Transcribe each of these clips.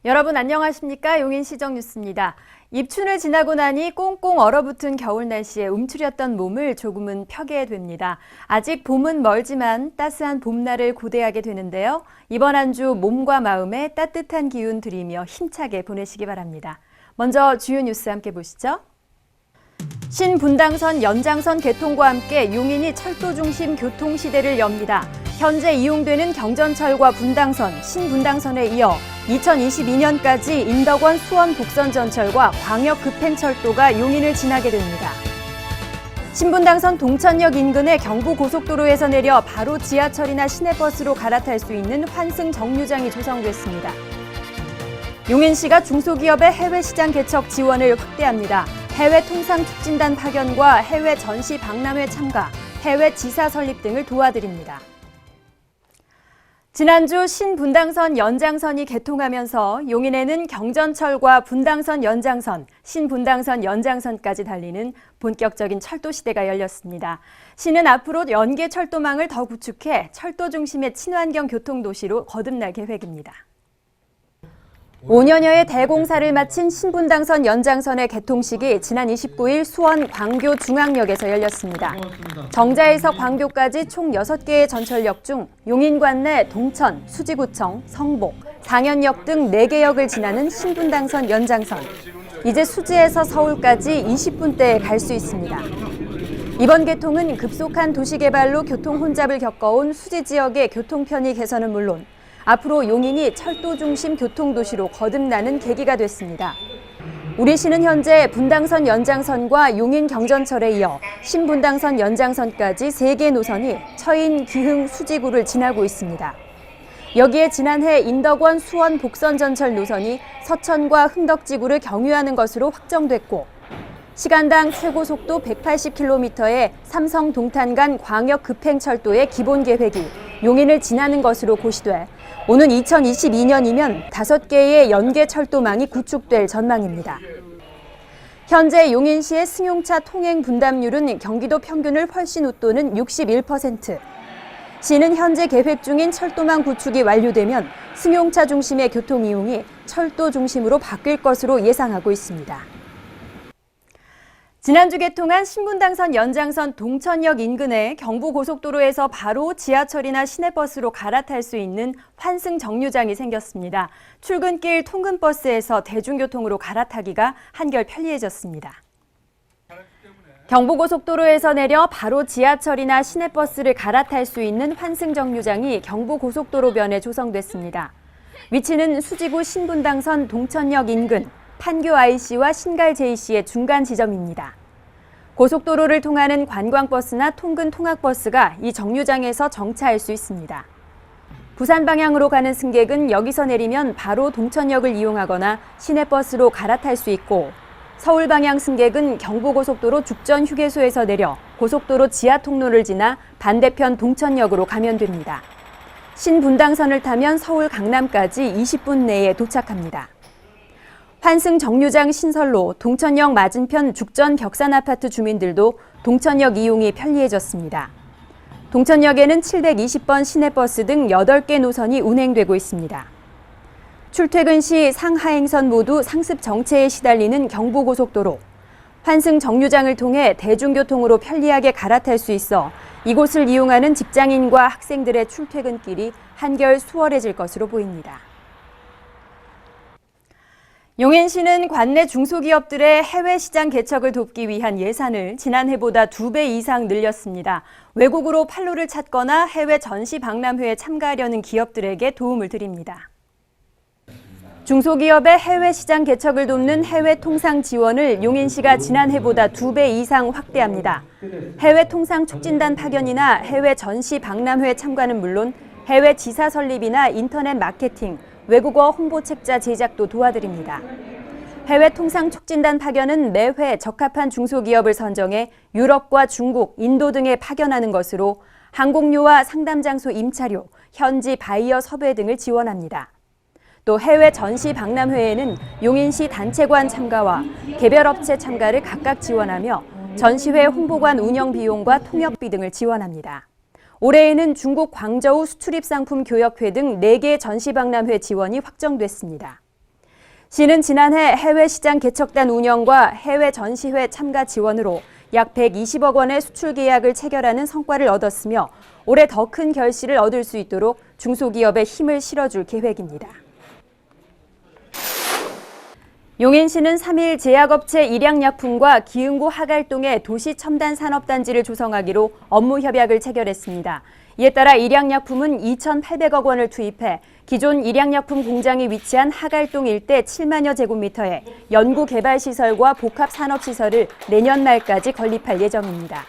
여러분 안녕하십니까? 용인시정 뉴스입니다. 입춘을 지나고 나니 꽁꽁 얼어붙은 겨울 날씨에 움츠렸던 몸을 조금은 펴게 됩니다. 아직 봄은 멀지만 따스한 봄날을 고대하게 되는데요. 이번 한 주 몸과 마음에 따뜻한 기운 드리며 힘차게 보내시기 바랍니다. 먼저 주요 뉴스 함께 보시죠. 신분당선 연장선 개통과 함께 용인이 철도 중심 교통시대를 엽니다. 현재 이용되는 경전철과 분당선, 신분당선에 이어 2022년까지 인덕원 수원 복선 전철과 광역 급행철도가 용인을 지나게 됩니다. 신분당선 동천역 인근의 경부고속도로에서 내려 바로 지하철이나 시내버스로 갈아탈 수 있는 환승 정류장이 조성됐습니다. 용인시가 중소기업의 해외 시장 개척 지원을 확대합니다. 해외 통상촉진단 파견과 해외 전시 박람회 참가, 해외 지사 설립 등을 도와드립니다. 지난주 신분당선 연장선이 개통하면서 용인에는 경전철과 분당선 연장선, 신분당선 연장선까지 달리는 본격적인 철도 시대가 열렸습니다. 시는 앞으로 연계 철도망을 더 구축해 철도 중심의 친환경 교통도시로 거듭날 계획입니다. 5년여의 대공사를 마친 신분당선 연장선의 개통식이 지난 29일 수원 광교 중앙역에서 열렸습니다. 정자에서 광교까지 총 6개의 전철역 중 용인관 내 동천, 수지구청, 성복, 상현역 등 4개 역을 지나는 신분당선 연장선. 이제 수지에서 서울까지 20분대에 갈 수 있습니다. 이번 개통은 급속한 도시개발로 교통 혼잡을 겪어온 수지 지역의 교통 편의 개선은 물론 앞으로 용인이 철도 중심 교통도시로 거듭나는 계기가 됐습니다. 우리 시는 현재 분당선 연장선과 용인 경전철에 이어 신분당선 연장선까지 3개 노선이 처인, 기흥, 수지구를 지나고 있습니다. 여기에 지난해 인덕원 수원 복선 전철 노선이 서천과 흥덕지구를 경유하는 것으로 확정됐고 시간당 최고 속도 180km의 삼성 동탄간 광역 급행철도의 기본 계획이 용인을 지나는 것으로 고시돼 오는 2022년이면 5개의 연계 철도망이 구축될 전망입니다. 현재 용인시의 승용차 통행 분담률은 경기도 평균을 훨씬 웃도는 61%. 시는 현재 계획 중인 철도망 구축이 완료되면 승용차 중심의 교통 이용이 철도 중심으로 바뀔 것으로 예상하고 있습니다. 지난주 개통한 신분당선 연장선 동천역 인근에 경부고속도로에서 바로 지하철이나 시내버스로 갈아탈 수 있는 환승 정류장이 생겼습니다. 출근길 통근버스에서 대중교통으로 갈아타기가 한결 편리해졌습니다. 경부고속도로에서 내려 바로 지하철이나 시내버스를 갈아탈 수 있는 환승 정류장이 경부고속도로변에 조성됐습니다. 위치는 수지구 신분당선 동천역 인근, 판교 IC와 신갈 JC의 중간 지점입니다. 고속도로를 통하는 관광버스나 통근 통학버스가 이 정류장에서 정차할 수 있습니다. 부산 방향으로 가는 승객은 여기서 내리면 바로 동천역을 이용하거나 시내버스로 갈아탈 수 있고 서울 방향 승객은 경부고속도로 죽전 휴게소에서 내려 고속도로 지하 통로를 지나 반대편 동천역으로 가면 됩니다. 신분당선을 타면 서울 강남까지 20분 내에 도착합니다. 환승 정류장 신설로 동천역 맞은편 죽전 벽산아파트 주민들도 동천역 이용이 편리해졌습니다. 동천역에는 720번 시내버스 등 8개 노선이 운행되고 있습니다. 출퇴근 시 상하행선 모두 상습 정체에 시달리는 경부고속도로. 환승 정류장을 통해 대중교통으로 편리하게 갈아탈 수 있어 이곳을 이용하는 직장인과 학생들의 출퇴근길이 한결 수월해질 것으로 보입니다. 용인시는 관내 중소기업들의 해외 시장 개척을 돕기 위한 예산을 지난해보다 2배 이상 늘렸습니다. 외국으로 판로를 찾거나 해외 전시 박람회에 참가하려는 기업들에게 도움을 드립니다. 중소기업의 해외 시장 개척을 돕는 해외 통상 지원을 용인시가 지난해보다 2배 이상 확대합니다. 해외 통상 촉진단 파견이나 해외 전시 박람회 참가는 물론 해외 지사 설립이나 인터넷 마케팅, 외국어 홍보 책자 제작도 도와드립니다. 해외 통상 촉진단 파견은 매회 적합한 중소기업을 선정해 유럽과 중국, 인도 등에 파견하는 것으로 항공료와 상담 장소 임차료, 현지 바이어 섭외 등을 지원합니다. 또 해외 전시 박람회에는 용인시 단체관 참가와 개별업체 참가를 각각 지원하며 전시회 홍보관 운영 비용과 통역비 등을 지원합니다. 올해에는 중국 광저우 수출입상품 교역회 등 4개 전시박람회 지원이 확정됐습니다. 시는 지난해 해외 시장 개척단 운영과 해외 전시회 참가 지원으로 약 120억 원의 수출 계약을 체결하는 성과를 얻었으며 올해 더 큰 결실을 얻을 수 있도록 중소기업에 힘을 실어줄 계획입니다. 용인시는 3일 제약업체 일양약품과 기흥구 하갈동에 도시첨단산업단지를 조성하기로 업무 협약을 체결했습니다. 이에 따라 일양약품은 2,800억 원을 투입해 기존 일양약품 공장이 위치한 하갈동 일대 7만여 제곱미터에 연구개발시설과 복합산업시설을 내년 말까지 건립할 예정입니다.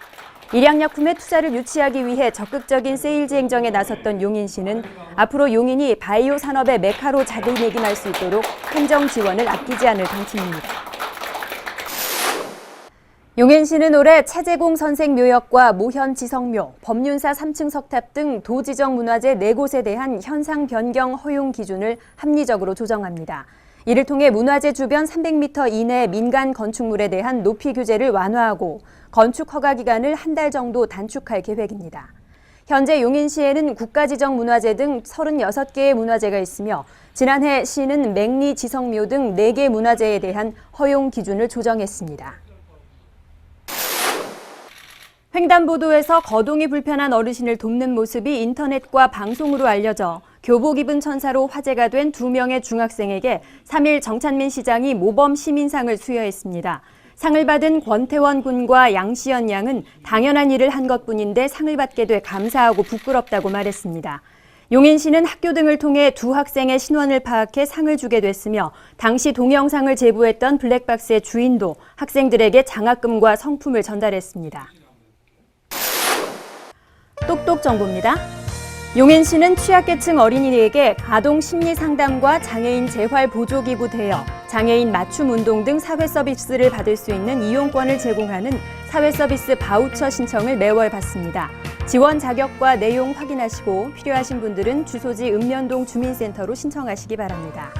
일양약품의 투자를 유치하기 위해 적극적인 세일즈 행정에 나섰던 용인시는 앞으로 용인이 바이오 산업의 메카로 자리매김할 수 있도록 행정 지원을 아끼지 않을 방침입니다. 용인시는 올해 차재공 선생 묘역과 모현 지성묘, 법륜사 3층 석탑 등 도지정 문화재 4곳에 대한 현상 변경 허용 기준을 합리적으로 조정합니다. 이를 통해 문화재 주변 300m 이내 민간 건축물에 대한 높이 규제를 완화하고 건축 허가 기간을 한 달 정도 단축할 계획입니다. 현재 용인시에는 국가지정 문화재 등 36개의 문화재가 있으며 지난해 시는 맹리 지성묘 등 4개 문화재에 대한 허용 기준을 조정했습니다. 횡단보도에서 거동이 불편한 어르신을 돕는 모습이 인터넷과 방송으로 알려져 교복 입은 천사로 화제가 된 2명의 중학생에게 3일 정찬민 시장이 모범 시민상을 수여했습니다. 상을 받은 권태원 군과 양시연 양은 당연한 일을 한 것뿐인데 상을 받게 돼 감사하고 부끄럽다고 말했습니다. 용인시는 학교 등을 통해 2 학생의 신원을 파악해 상을 주게 됐으며 당시 동영상을 제보했던 블랙박스의 주인도 학생들에게 장학금과 성품을 전달했습니다. 똑똑 정보입니다. 용인시는 취약계층 어린이에게 아동 심리 상담과 장애인 재활 보조기구 대여, 장애인 맞춤 운동 등 사회 서비스를 받을 수 있는 이용권을 제공하는 사회 서비스 바우처 신청을 매월 받습니다. 지원 자격과 내용 확인하시고 필요하신 분들은 주소지 읍면동 주민센터로 신청하시기 바랍니다.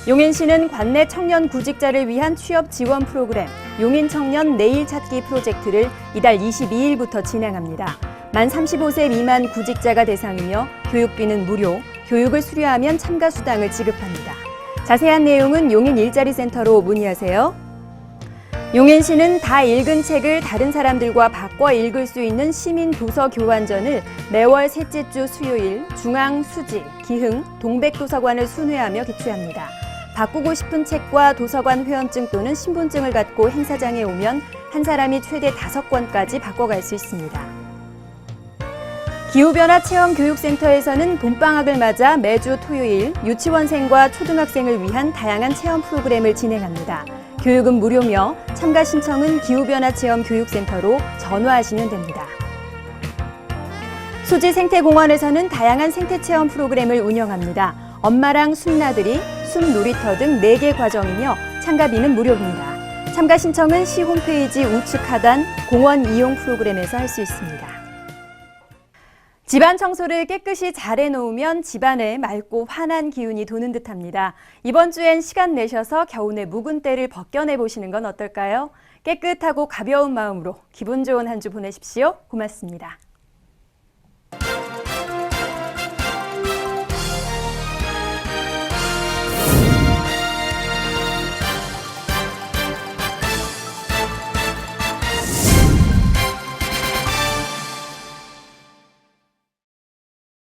용인시는 관내 청년 구직자를 위한 취업 지원 프로그램 용인 청년 내일 찾기 프로젝트를 이달 22일부터 진행합니다. 만 35세 미만 구직자가 대상이며 교육비는 무료, 교육을 수료하면 참가 수당을 지급합니다. 자세한 내용은 용인 일자리센터로 문의하세요. 용인시는 다 읽은 책을 다른 사람들과 바꿔 읽을 수 있는 시민 도서 교환전을 매월 셋째 주 수요일 중앙, 수지, 기흥, 동백도서관을 순회하며 개최합니다. 바꾸고 싶은 책과 도서관 회원증 또는 신분증을 갖고 행사장에 오면 한 사람이 최대 5권까지 바꿔갈 수 있습니다. 기후변화 체험교육센터에서는 봄방학을 맞아 매주 토요일 유치원생과 초등학생을 위한 다양한 체험 프로그램을 진행합니다. 교육은 무료며 참가 신청은 기후변화 체험교육센터로 전화하시면 됩니다. 수지 생태공원에서는 다양한 생태체험 프로그램을 운영합니다. 엄마랑 숲나들이, 숲놀이터 등 4개 과정이며 참가비는 무료입니다. 참가 신청은 시 홈페이지 우측 하단 공원 이용 프로그램에서 할 수 있습니다. 집안 청소를 깨끗이 잘 해놓으면 집안에 맑고 환한 기운이 도는 듯합니다. 이번 주엔 시간 내셔서 겨우내 묵은 때를 벗겨내보시는 건 어떨까요? 깨끗하고 가벼운 마음으로 기분 좋은 한 주 보내십시오. 고맙습니다.